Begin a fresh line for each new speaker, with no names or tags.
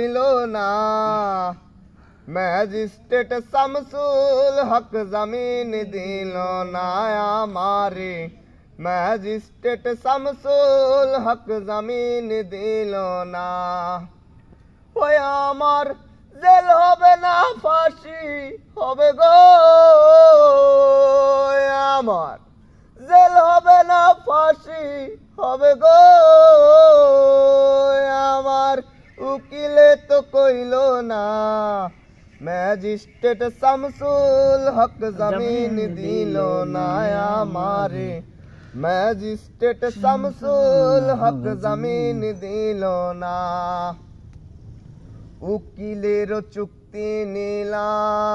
কইল না। ম্যাজিস্ট্রেট শামসুল হক জামিন দিল না আমারে, ম্যাজিস্ট্রেট শামসুল হক জামিন দিল না। ওই আমার জেল হবে না ফাঁসি হবে গো, আমার জেল হবে না ফাঁসি হবে গো, আমার উকিলে তো কইল না। ম্যাজিস্ট্রেট শামসুল হক জামিন দিল না আমারে, ম্যাজিস্ট্রেট শামসুল হক জামিন দিল না। উকিলের চুক্তি নিলাম